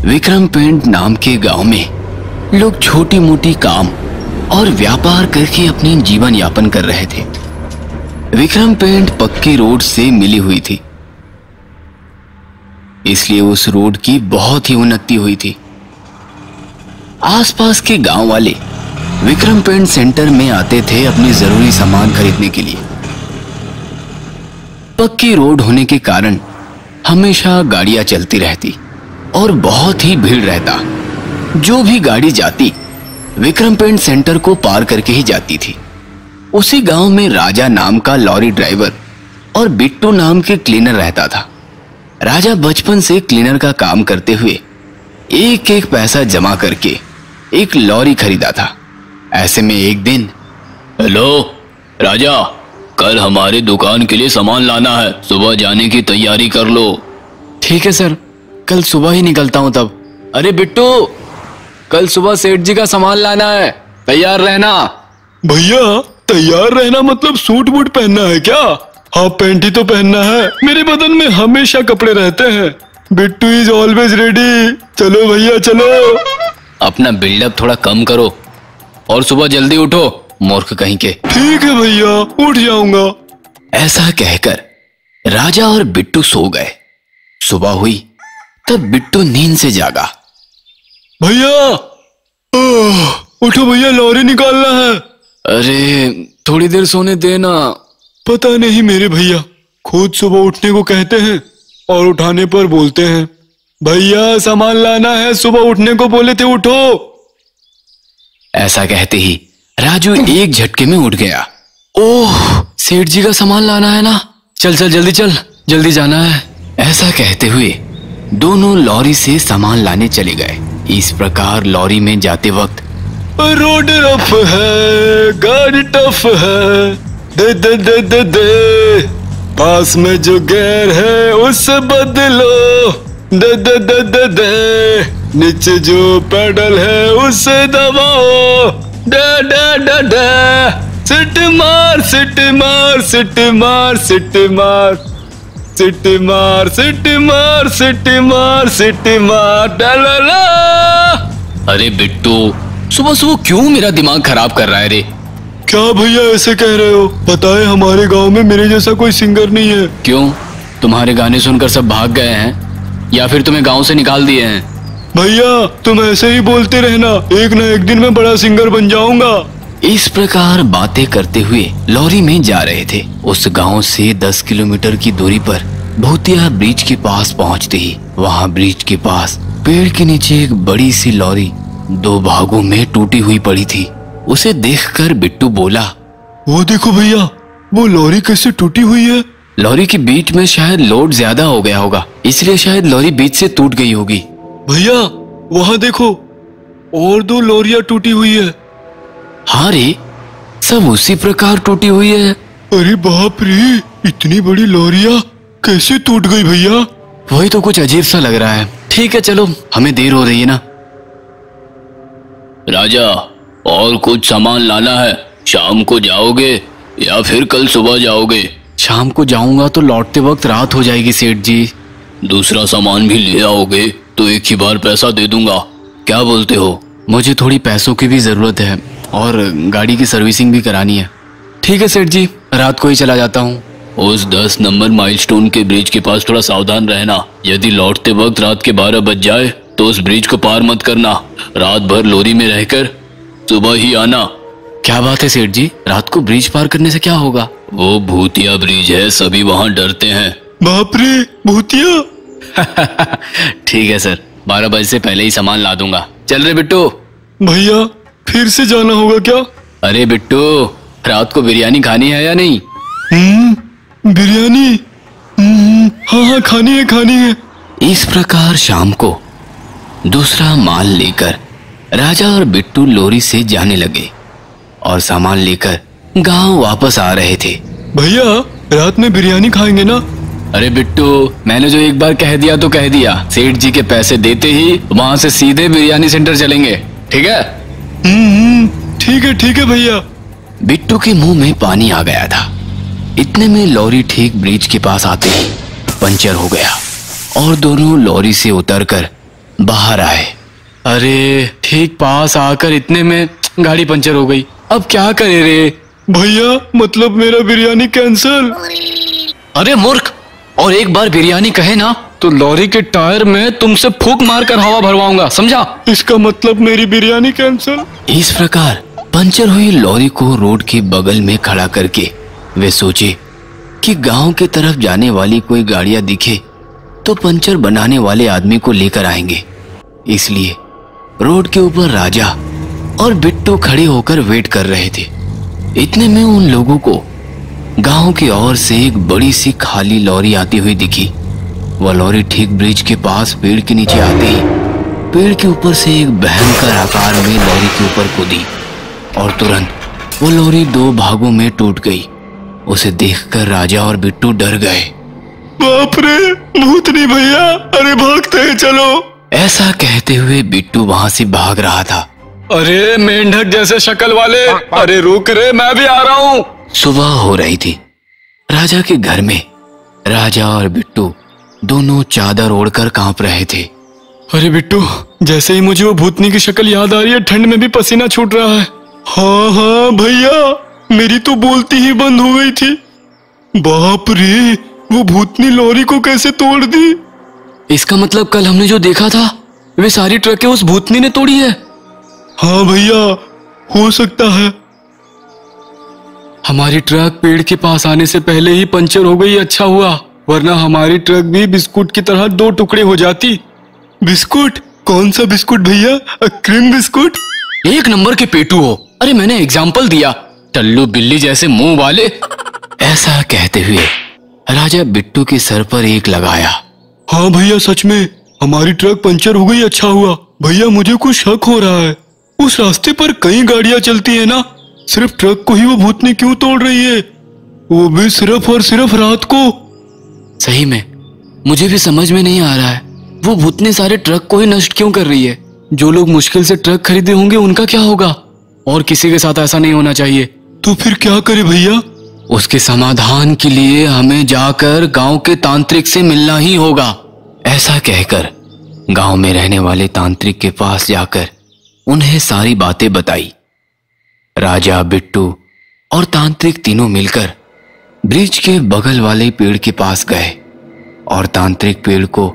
Vikram paint नाम के गांव में लोग छोटी मोटी काम और व्यापार करके अपने जीवन यापन कर रहे थे। विक्रम पेंट पक्की रोड से मिली हुई थी, इसलिए उस रोड की बहुत ही उन्नति हुई थी। आसपास के गांव वाले विक्रम पेंट सेंटर में आते थे अपने जरूरी सामान खरीदने के लिए। पक्की रोड होने के कारण हमेशा गाड़ियां चलती रहती और बहुत ही भीड़ रहता। जो भी गाड़ी जाती विक्रम पेंट सेंटर को पार करके ही जाती थी। उसी गांव में राजा नाम का लॉरी ड्राइवर और बिट्टू नाम के क्लीनर रहता था। राजा बचपन से क्लीनर का काम करते हुए एक एक पैसा जमा करके एक लॉरी खरीदा था। ऐसे में एक दिन, हेलो राजा, कल हमारे दुकान के लिए सामान लाना है, सुबह जाने की तैयारी कर लो। ठीक है सर, कल सुबह ही निकलता हूं तब। अरे बिट्टू, कल सुबह सेठ जी का सामान लाना है, तैयार रहना। भैया तैयार रहना मतलब सूट बूट पहनना है क्या? हाफ पैंट ही तो पहनना है, मेरे बदन में हमेशा कपड़े रहते हैं। Bittu is always ready. चलो भैया चलो। अपना बिल्डअप थोड़ा कम करो और सुबह जल्दी उठो, मूर्ख कहीं के। ठीक है भैया, उठ जाऊंगा। ऐसा कहकर राजा और बिट्टू सो गए। सुबह हुई तब बिट्टू नींद से जागा। भैया उठो भैया, लॉरी निकालना है। अरे थोड़ी देर सोने देना। पता नहीं मेरे भैया खुद सुबह उठने को कहते हैं और उठाने पर बोलते हैं भैया सामान लाना है, सुबह उठने को बोले थे, उठो। ऐसा कहते ही राजू एक झटके में उठ गया। ओह, सेठ जी का सामान लाना है ना, चल चल जल्दी चल, जल्दी जाना है। ऐसा कहते हुए दोनों लॉरी से सामान लाने चले गए। इस प्रकार लॉरी में जाते वक्त, रोड रफ है, गाड़ी टफ है, दे दे दे दे दे, पास में जो गैर है उससे बदलो, दे दे दे दे दे, नीचे जो पेडल है उससे दबाओ, डे डे डे डे, सिट मार सिट मार सिट मार सिट मार सिट मार सिट मार सिट मार सिट मार डाला। अरे बिट्टू, सुबह सुबह क्यों मेरा दिमाग खराब कर रहा है रे? क्या भैया ऐसे कह रहे हो? पता है हमारे गांव में मेरे जैसा कोई सिंगर नहीं है। क्यों, तुम्हारे गाने सुनकर सब भाग गए हैं या फिर तुम्हें गांव से निकाल दिए हैं? भैया तुम ऐसे ही बोलते रहना, एक ना एक दिन मैं बड़ा सिंगर बन जाऊंगा। इस प्रकार बातें करते हुए लॉरी में जा रहे थे। उस गांव से 10 किलोमीटर की दूरी पर भूतिया ब्रिज के पास पहुंचते ही वहां ब्रिज के पास पेड़ के नीचे एक बड़ी सी लॉरी 2 भागों में टूटी हुई पड़ी थी। उसे देखकर बिट्टू बोला, वो देखो भैया, वो लॉरी कैसे टूटी हुई है। लॉरी के बीच में शायद लोड ज्यादा हो गया होगा, इसलिए शायद लॉरी बीच से टूट गई होगी। भैया वहां देखो, और 2 लॉरियां टूटी हुई है। हाँ रे, सब उसी प्रकार टूटी हुई है। अरे बाप रे, इतनी बड़ी लॉरियां कैसे टूट गई भैया? वही तो कुछ अजीब सा लग रहा है। ठीक है चलो, हमें देर हो रही है ना। राजा, और कुछ सामान लाना है, शाम को जाओगे या फिर कल सुबह जाओगे? शाम को जाऊंगा तो लौटते वक्त रात हो जाएगी सेठ जी। दूसरा सामान भी ले आओगे तो एक ही बार पैसा दे दूंगा, क्या बोलते हो? मुझे थोड़ी पैसों की भी जरूरत है और गाड़ी की सर्विसिंग भी करानी है। ठीक है सेठ जी, रात को ही चला जाता हूँ। उस 10 नंबर माइलस्टोन के ब्रिज के पास थोड़ा सावधान रहना। यदि लौटते वक्त रात के 12 बज जाए तो उस ब्रिज को पार मत करना। रात भर लॉरी में रहकर सुबह ही आना। क्या बात है सेठ जी, रात को ब्रिज पार करने से क्या होगा? वो भूतिया ब्रिज है, सभी वहाँ डरते हैं। बाप रे, भूतिया। ठीक है सर, 12 बजे से पहले ही सामान ला दूंगा। चल रे बिट्टू। भैया फिर से जाना होगा क्या? अरे बिट्टू, रात को बिरयानी खानी है या नहीं? बिरयानी? हाँ हाँ, खानी है। इस प्रकार शाम को दूसरा माल लेकर राजा और बिट्टू लॉरी से जाने लगे और सामान लेकर गांव वापस आ रहे थे। भैया रात में बिरयानी खाएंगे ना? अरे बिट्टू, मैंने जो एक बार कह दिया तो कह दिया। सेठ जी के पैसे देते ही वहां से सीधे बिरयानी सेंटर चलेंगे, ठीक है? ठीक है भैया। बिट्टू के मुंह में पानी आ गया था। इतने में लॉरी ठीक ब्रिज के पास आते ही पंचर हो गया और दोनों लॉरी से उतरकर बाहर आए। अरे ठीक पास आकर इतने में गाड़ी पंचर हो गई। अब क्या करे रे? भैया मतलब मेरा बिरयानी कैंसल। अरे मूर्ख, और एक बार बिरयानी कहे ना तो लॉरी के टायर में तुमसे फूंक मारकर हवा भरवाऊंगा, समझा? इसका मतलब मेरी बिरयानी कैंसल। इस प्रकार पंचर हुई लॉरी को रोड के बगल में खड़ा करके वे सोचे कि गांव की तरफ जाने वाली कोई गाड़ियां दिखे तो पंचर बनाने वाले आदमी को लेकर आएंगे। इसलिए रोड के ऊपर राजा और बिट्टू खड़े होकर वेट कर रहे थे। इतने में उन लोगों को गांव की ओर से एक बड़ी सी खाली लॉरी आती हुई दिखी। वह लॉरी ठीक ब्रिज के पास पेड़ के नीचे आते ही पेड़ के ऊपर से एक भयंकर आकार में लॉरी के ऊपर कूदी और तुरंत वो लॉरी दो भागों में टूट गई। उसे देखकर राजा और बिट्टू डर गए। बाप रे, भूतनी भैया, अरे भागते हैं चलो। ऐसा कहते हुए बिट्टू वहां से भाग रहा था। अरे मेंढक जैसे शक्ल वाले, अरे रुक रे, मैं भी आ रहा हूँ। सुबह हो रही थी। राजा के घर में राजा और बिट्टू दोनों चादर ओढ़कर कांप रहे थे। अरे बिट्टू, जैसे ही मुझे वो भूतनी की शक्ल याद आ रही है, ठंड में भी पसीना छूट रहा है। हाँ हाँ भैया, मेरी तो बोलती ही बंद हो गई थी। बाप रे, वो भूतनी लॉरी को कैसे तोड़ दी? इसका मतलब कल हमने जो देखा था वे सारी ट्रकें उस भूतनी ने तोड़ी है। हाँ भैया, हो सकता है। हमारी ट्रक पेड़ के पास आने से पहले ही पंचर हो गई, अच्छा हुआ, वरना हमारी ट्रक भी बिस्कुट की तरह दो टुकड़े हो जाती। बिस्कुट? कौन सा बिस्कुट भैया? Cream biscuit? एक नंबर के पेटू हो। अरे मैंने एग्जाम्पल दिया, टल्लू बिल्ली जैसे मुंह वाले। ऐसा कहते हुए राजा बिट्टू के सर पर एक लगाया। हाँ भैया, सच में हमारी ट्रक पंचर हो गई, अच्छा हुआ। भैया मुझे कुछ शक हो रहा है, उस रास्ते पर कई गाड़ियां चलती है ना, सिर्फ ट्रक को ही वो भूतनी क्यों तोड़ रही है, वो भी सिर्फ और सिर्फ रात को? सही में मुझे भी समझ में नहीं आ रहा है, वो भूतनी सारे ट्रक को ही नष्ट क्यों कर रही है? जो लोग मुश्किल से ट्रक खरीदे होंगे उनका क्या होगा? और किसी के साथ ऐसा नहीं होना चाहिए। तो फिर क्या करे भैया? उसके समाधान के लिए हमें जाकर गांव के तांत्रिक से मिलना ही होगा। ऐसा कहकर गांव में रहने वाले तांत्रिक के पास जाकर उन्हें सारी बातें बताई। राजा, बिट्टू और तांत्रिक तीनों मिलकर ब्रिज के बगल वाले पेड़ के पास गए और तांत्रिक पेड़ को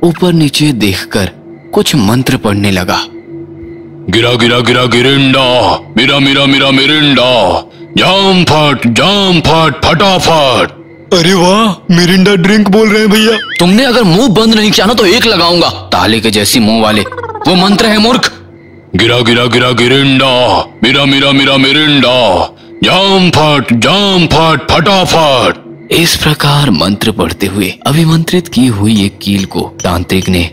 ऊपर नीचे देखकर कुछ मंत्र पढ़ने लगा। गिरा गिरा गिरा गिरिंडा, मिरा मिरा मिरा मिरिंडा, जाम फट फटाफट। अरे वाह, मिरिंडा ड्रिंक बोल रहे हैं भैया। तुमने अगर मुंह बंद नहीं किया ना तो एक लगाऊंगा, ताले के जैसी मुंह वाले। वो मंत्र है मूर्ख। गिरा गिरा गिरा गिरिंडा, मिरा मिरा मिरा मिरिंडा, जाम फट फटाफट। इस प्रकार मंत्र पढ़ते हुए अभिमंत्रित की हुई एक कील को तांत्रिक ने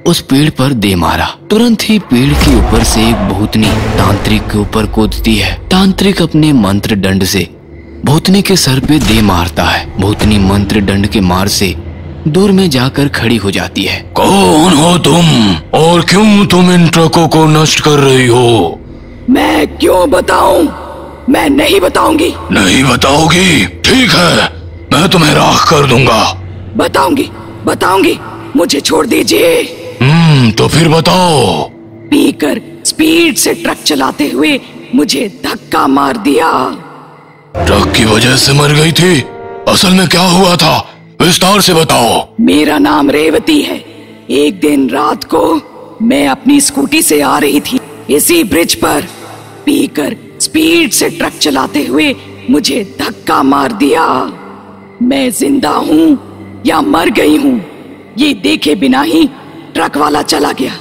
उस पेड़ पर दे मारा। तुरंत ही पेड़ के ऊपर से एक भूतनी तांत्रिक के ऊपर कूदती है। तांत्रिक अपने मंत्र दंड से भूतनी के सर पे दे मारता है। भूतनी मंत्र दंड के मार से दूर में जाकर खड़ी हो जाती है। कौन हो तुम और क्यों तुम इन ट्रकों को नष्ट कर रही हो? मैं क्यों बताऊं? मैं नहीं बताऊंगी। नहीं बताओगी? ठीक है, मैं तुम्हें राख कर दूंगा। बताऊंगी, मुझे छोड़ दीजिए। तो फिर बताओ। पीकर स्पीड से ट्रक चलाते हुए मुझे धक्का मार दिया। ट्रक की वजह से मर गई थी? असल में क्या हुआ था, विस्तार से बताओ। मेरा नाम रेवती है। एक दिन रात को मैं अपनी स्कूटी से आ रही थी, इसी ब्रिज पर पीकर स्पीड से ट्रक चलाते हुए मुझे धक्का मार दिया। मैं जिंदा हूँ या मर गई हूँ ये देखे बिना ही ट्रक वाला चला गया।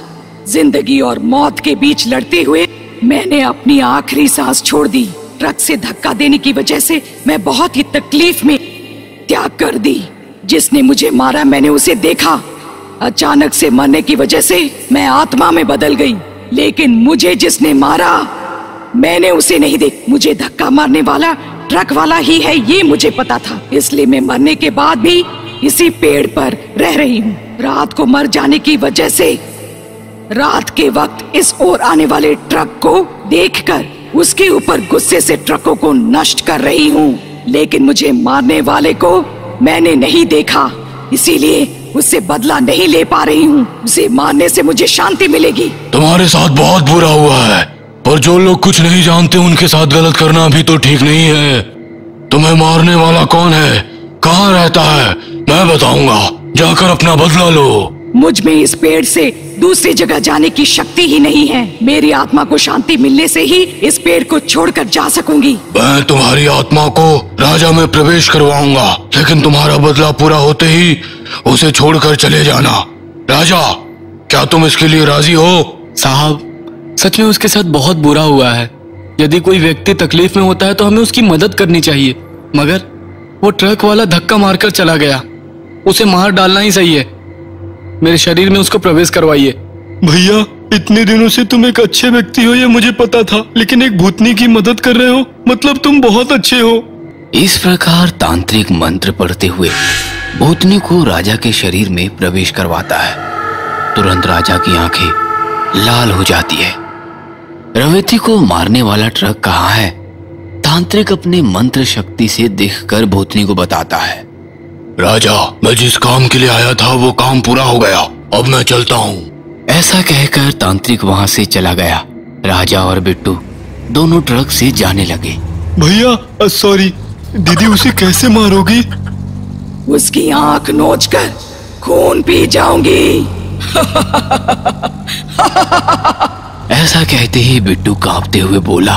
जिंदगी और मौत के बीच लड़ते हुए मैंने अपनी आखिरी सांस छोड़ दी। ट्रक से धक्का देने की वजह से मैं बहुत ही तकलीफ में त्याग कर दी। जिसने मुझे मारा मैंने उसे देखा। अचानक से मरने की वजह से मैं आत्मा में बदल गई, लेकिन मुझे जिसने मारा मैंने उसे नहीं देख। मुझे धक्का मारने वाला ट्रक वाला ही है ये मुझे पता था, इसलिए मैं मरने के बाद भी इसी पेड़ पर रह रही हूँ। रात को मर जाने की वजह से रात के वक्त इस ओर आने वाले ट्रक को देखकर उसके ऊपर गुस्से से ट्रकों को नष्ट कर रही हूँ, लेकिन मुझे मारने वाले को मैंने नहीं देखा। इसीलिए उससे बदला नहीं ले पा रही हूँ। उसे मारने से मुझे शांति मिलेगी। तुम्हारे साथ बहुत बुरा हुआ है, पर जो लोग कुछ नहीं जानते उनके साथ गलत करना भी तो ठीक नहीं है। तुम्हें मारने वाला कौन है, कहाँ रहता है, मैं बताऊंगा। जाकर अपना बदला लो। मुझ में इस पेड़ से दूसरी जगह जाने की शक्ति ही नहीं है। मेरी आत्मा को शांति मिलने से ही इस पेड़ को छोड़कर जा सकूंगी। मैं तुम्हारी आत्मा को राजा में प्रवेश करवाऊंगा, लेकिन तुम्हारा बदला पूरा होते ही उसे छोड़कर चले जाना। राजा, क्या तुम इसके लिए राजी हो? साहब, सच में उसके साथ बहुत बुरा हुआ है। यदि कोई व्यक्ति तकलीफ में होता है तो हमें उसकी मदद करनी चाहिए, मगर वो ट्रक वाला धक्का मारकर चला गया। उसे मार डालना ही सही है। मेरे शरीर में उसको प्रवेश करवाइए। भैया, इतने दिनों से तुम एक अच्छे व्यक्ति हो ये मुझे पता था, लेकिन एक भूतनी की मदद कर रहे हो, मतलब तुम बहुत अच्छे हो। इस प्रकार तांत्रिक मंत्र पढ़ते हुए भूतनी को राजा के शरीर में प्रवेश करवाता है। तुरंत राजा की आंखें लाल हो जाती है। रवेती को मारने वाला ट्रक कहाँ है? तांत्रिक अपने मंत्र शक्ति से देखकर भूतनी को बताता है। राजा, मैं जिस काम के लिए आया था वो काम पूरा हो गया, अब मैं चलता हूँ। ऐसा कहकर तांत्रिक वहां से चला गया। राजा और बिट्टू दोनों ट्रक से जाने लगे। भैया सॉरी, दीदी उसे कैसे मारोगी? उसकी आंख नोचकर खून पी जाऊंगी। ऐसा कहते ही बिट्टू कांपते हुए बोला,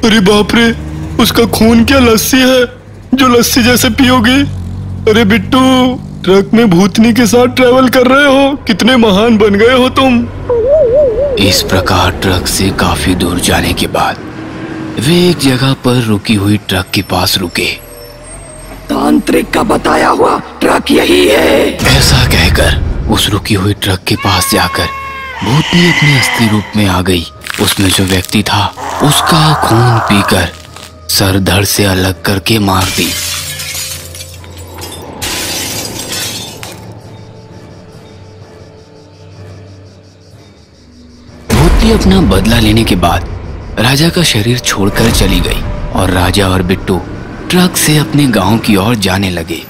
अरे बाप रे, उसका खून क्या लस्सी है जो लस्सी जैसे पियोगी? अरे बिट्टू, ट्रक में भूतनी के साथ ट्रेवल कर रहे हो, कितने महान बन गए हो तुम। इस प्रकार ट्रक से काफी दूर जाने के बाद वे एक जगह पर रुकी हुई ट्रक के पास रुके। तांत्रिक का बताया हुआ ट्रक यही है। ऐसा कहकर उस रुकी हुई ट्रक के पास जाकर भूतनी अपने असली रूप में आ गई। उसमें जो व्यक्ति था उसका खून पीकर सर धड़ से अलग करके मार दी। भूतनी अपना बदला लेने के बाद राजा का शरीर छोड़कर चली गई और राजा और बिट्टू ट्रक से अपने गांव की ओर जाने लगे।